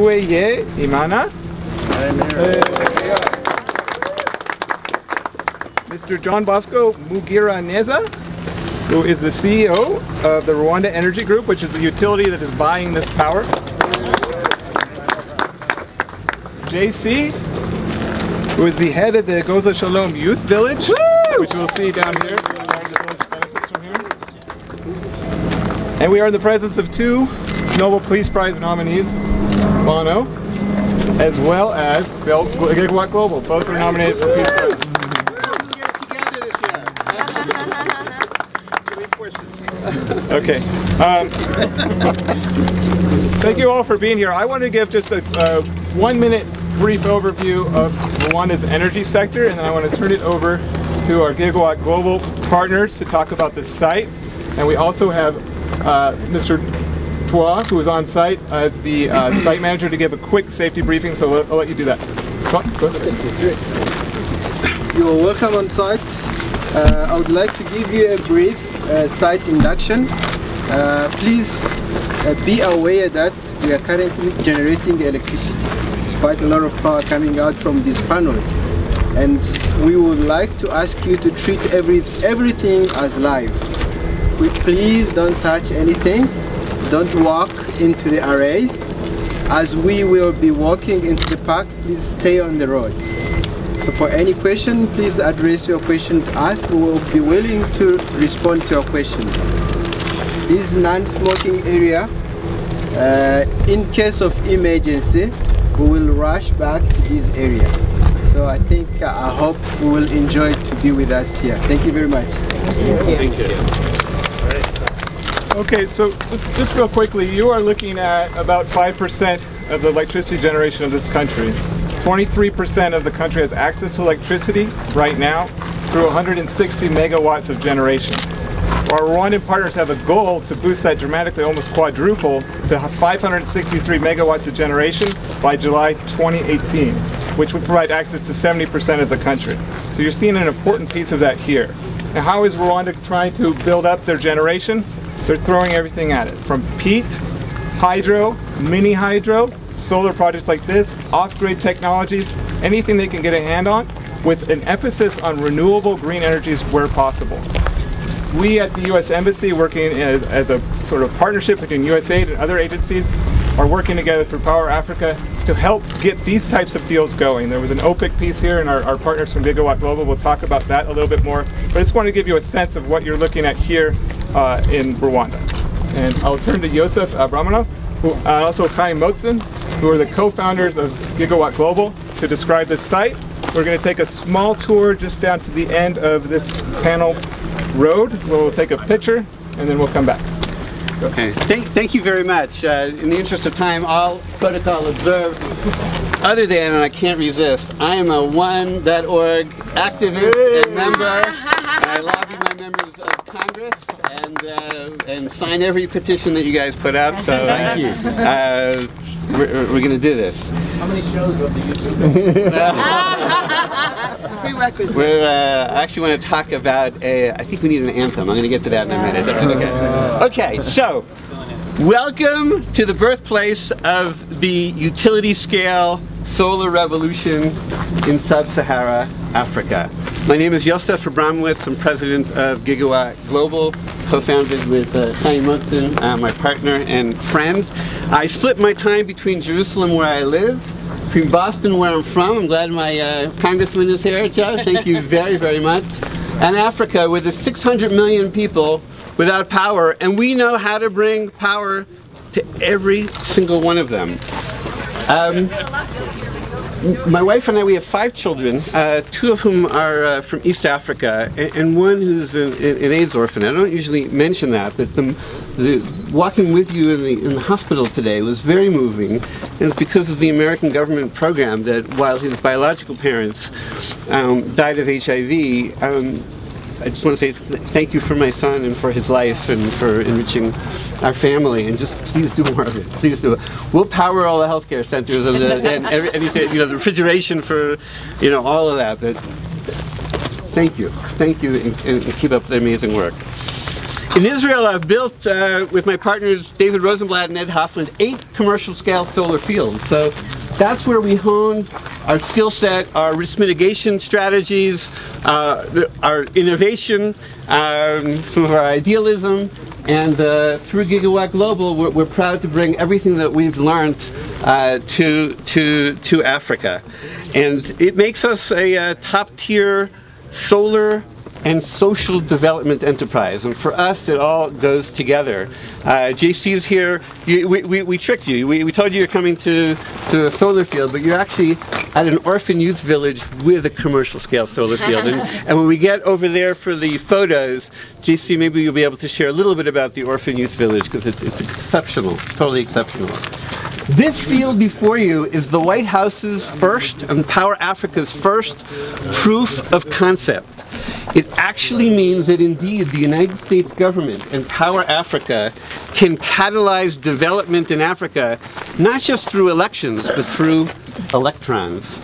Tueye Imana. Mr. John Bosco Mugiraneza, who is the CEO of the Rwanda Energy Group, which is the utility that is buying this power. JC, who is the head of the Goza Shalom Youth Village, which we'll see down here. And we are in the presence of two Nobel Peace Prize nominees, Bono, as well as Gigawatt Global. Both are nominated for Peace Prize. Okay. Thank you all for being here. I want to give just a 1-minute brief overview of Rwanda's energy sector, and then I want to turn it over to our Gigawatt Global partners to talk about the site. And we also have Mr. Twa, who is on site as the site manager, to give a quick safety briefing, so I'll let you do that. Go ahead. You are welcome on site. I would like to give you a brief site induction. Please be aware that we are currently generating electricity. There's quite a lot of power coming out from these panels, and we would like to ask you to treat everything as live. Please don't touch anything, don't walk into the arrays. As we will be walking into the park, please stay on the road. So for any question, please address your question to us. We will be willing to respond to your question. This non-smoking area, in case of emergency, we will rush back to this area. So I think, I hope you will enjoy to be with us here. Thank you very much. Thank you. Okay, so just real quickly, you are looking at about 5% of the electricity generation of this country. 23% of the country has access to electricity right now through 160 megawatts of generation. Our Rwandan partners have a goal to boost that dramatically, almost quadruple, to 563 megawatts of generation by July 2018, which would provide access to 70% of the country. So you're seeing an important piece of that here. Now, how is Rwanda trying to build up their generation? They're throwing everything at it, from peat, hydro, mini hydro, solar projects like this, off-grid technologies, anything they can get a hand on, with an emphasis on renewable green energies where possible. We at the U.S. Embassy, working as a sort of partnership between USAID and other agencies, are working together through Power Africa to help get these types of deals going. There was an OPIC piece here, and our partners from Gigawatt Global will talk about that a little bit more. But I just want to give you a sense of what you're looking at here in Rwanda. And I'll turn to Yosef Abramanov, who also Chaim Motzen, who are the co-founders of Gigawatt Global, to describe this site. We're going to take a small tour just down to the end of this panel road, where we'll take a picture, and then we'll come back. Okay. Thank you very much. In the interest of time, all protocol observed. Other than, and I can't resist, I am a one.org activist and member. I lobby my members of Congress and sign every petition that you guys put up. So thank you. We're going to do this. How many shows of the YouTube? Prerequisite. I actually want to talk about I think we need an anthem. I'm going to get to that in a minute. Okay, so welcome to the birthplace of the utility scale solar revolution in sub-Sahara Africa. My name is Yosef Abramowitz. I'm president of Gigawatt Global, co-founded with Chaim Motzen, my partner and friend. I split my time between Jerusalem, where I live, between Boston, where I'm from. I'm glad my congressman is here, Joe. Thank you very, very much. And Africa, where there's 600 million people without power, and we know how to bring power to every single one of them. My wife and I, we have 5 children, 2 of whom are from East Africa, and one who's an AIDS orphan. I don't usually mention that, but walking with you in the hospital today was very moving. And it's because of the American government program that while his biological parents died of HIV, I just want to say thank you for my son and for his life and for enriching our family, and just please do more of it. Please do it. We'll power all the healthcare centers and anything, the refrigeration for, all of that. But thank you, and keep up the amazing work. In Israel, I've built, with my partners David Rosenblatt and Ed Hoffland, 8 commercial-scale solar fields. So that's where we honed our skill set, our risk mitigation strategies, our innovation, some of our idealism, and through Gigawatt Global, we're proud to bring everything that we've learned to Africa. And it makes us a top-tier solar and social development enterprise, and for us it all goes together. JC's here. We tricked you. We told you you're coming to a solar field, but you're actually at an orphan youth village with a commercial scale solar field. And when we get over there for the photos, JC, maybe you'll be able to share a little bit about the orphan youth village, because it's exceptional, totally exceptional. This field before you is the White House's first, and Power Africa's first, proof of concept. It actually means that indeed the United States government and Power Africa can catalyze development in Africa, not just through elections, but through electrons.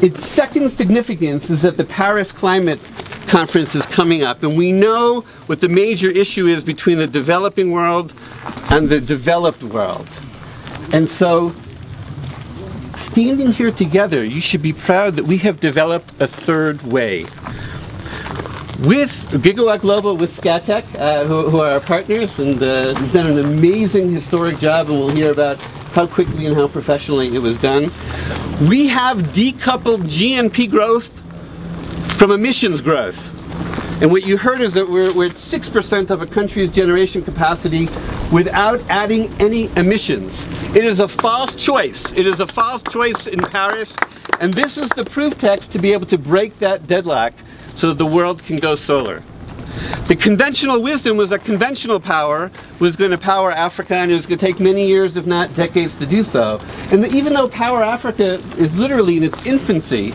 Its second significance is that the Paris Climate Conference is coming up, and we know what the major issue is between the developing world and the developed world. And so, standing here together, you should be proud that we have developed a third way. With Gigawatt Global, with Scatec, who are our partners, and we've done an amazing historic job, and we'll hear about how quickly and how professionally it was done. We have decoupled GNP growth from emissions growth. And what you heard is that we're at 6% of a country's generation capacity without adding any emissions. It is a false choice. It is a false choice in Paris, and this is the proof text to be able to break that deadlock so that the world can go solar. The conventional wisdom was that conventional power was going to power Africa, and it was going to take many years, if not decades, to do so. And even though Power Africa is literally in its infancy,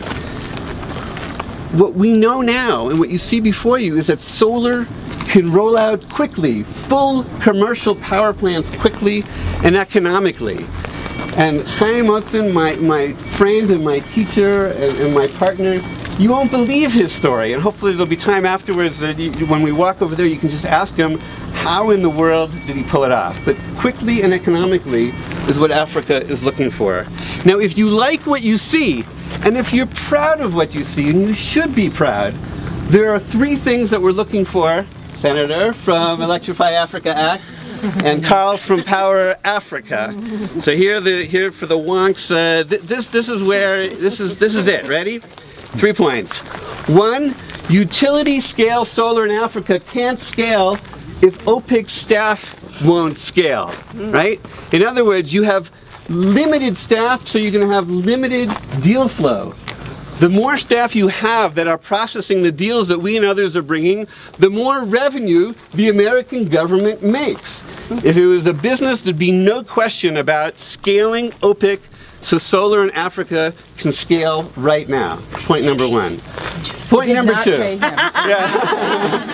what we know now and what you see before you is that solar can roll out quickly, full commercial power plants quickly and economically. And Chaim Otzen, my friend and my teacher and my partner, you won't believe his story, and hopefully there'll be time afterwards that when we walk over there you can just ask him how in the world did he pull it off. But quickly and economically is what Africa is looking for. Now if you like what you see, and if you're proud of what you see, and you should be proud, there are 3 things that we're looking for, Senator from Electrify Africa Act, and Carl from Power Africa. So here for the wonks, this is it. Ready? 3 points. 1, utility scale solar in Africa can't scale if OPIC staff won't scale, right? In other words, you have limited staff, so you're going to have limited deal flow. The more staff you have that are processing the deals that we and others are bringing, the more revenue the American government makes. If it was a business, there'd be no question about scaling OPIC so solar in Africa can scale right now. Point number 1. Point number 2. Yeah.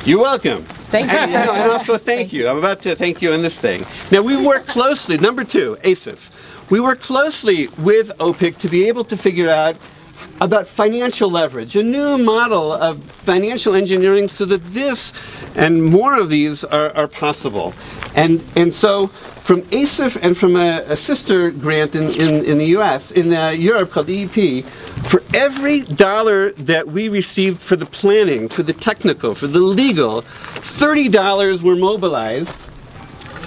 You're welcome. Thank you. And also thank you. I'm about to thank you on this thing. Now we work closely, number 2, ASIF. We work closely with OPIC to be able to figure out about financial leverage, a new model of financial engineering so that this and more of these are possible. And so from ASIF and from a sister grant in the US, in Europe called EEP, for every dollar that we received for the planning, for the technical, for the legal, $30 were mobilized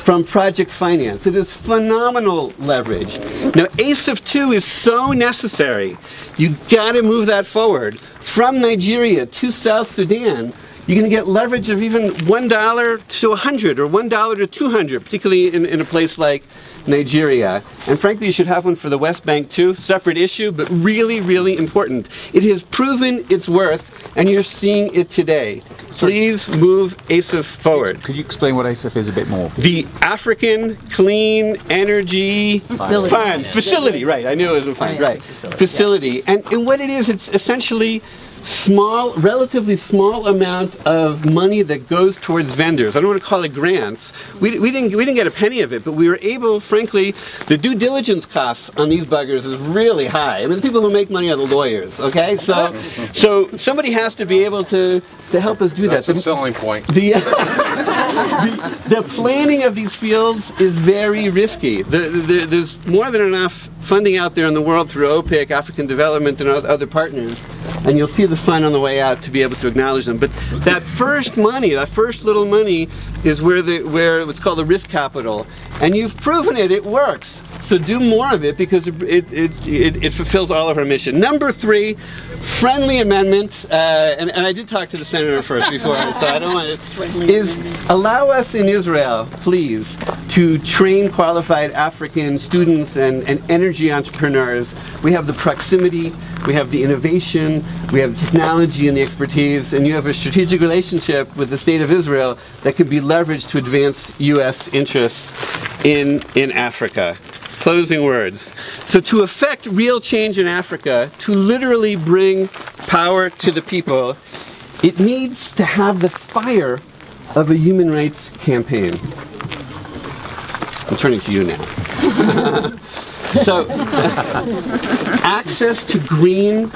from project finance. It is phenomenal leverage. Now ASIF 2 is so necessary. You got to move that forward. From Nigeria to South Sudan, you're going to get leverage of even $1 to 100 or $1 to 200, particularly in a place like Nigeria. And frankly, you should have one for the West Bank too. Separate issue, but really, really important. It has proven its worth, and you're seeing it today. Please move ASIF forward. Could you explain what ASIF is a bit more? The African Clean Energy Fund. Facility, right. I knew it was a fund, right. Facility. And what it is, it's essentially relatively small amount of money that goes towards vendors. I don't want to call it grants. We didn't get a penny of it, but we were able, frankly, the due diligence costs on these buggers is really high. I mean, the people who make money are the lawyers, okay? So somebody has to be able to help us do that. That's a selling point. The planning of these fields is very risky. There's more than enough funding out there in the world through OPIC, African Development, and other partners, and you'll see the sign on the way out to be able to acknowledge them. But that first money, that first little money, is where what's called the risk capital, and you've proven it works. So do more of it because it fulfills all of our mission. Number 3, friendly amendment, and I did talk to the senator first before, so I don't want to, is allow us in Israel, please, to train qualified African students and energy entrepreneurs. We have the proximity, we have the innovation, we have the technology and the expertise, and you have a strategic relationship with the state of Israel that could be leveraged to advance U.S. interests in Africa. Closing words. So to effect real change in Africa, to literally bring power to the people, it needs to have the fire of a human rights campaign. I'm turning to you now. So, access to green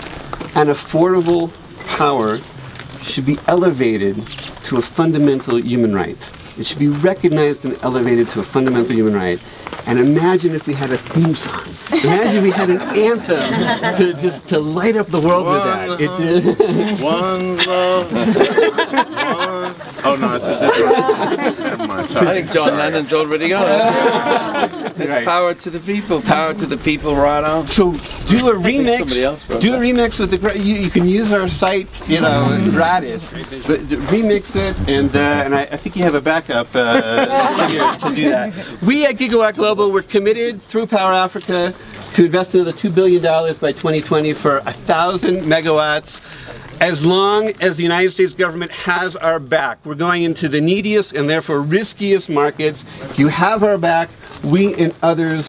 and affordable power should be elevated to a fundamental human right. It should be recognized and elevated to a fundamental human right. And imagine if we had a theme song. Imagine if we had an anthem to light up the world with that. One love. One. Oh no, it's a different. Never mind. Sorry. I think John Lennon's already got it. Right. Power to the people. Power to the people, right on. So do a remix. Somebody else wrote Do a that. remix with the. You can use our site, gratis. But remix it, and I think you have a backup here to do that. We at Gigawatt Global, we're committed through Power Africa to invest another $2 billion by 2020 for 1,000 megawatts. As long as the United States government has our back. We're going into the neediest and therefore riskiest markets. You have our back, we and others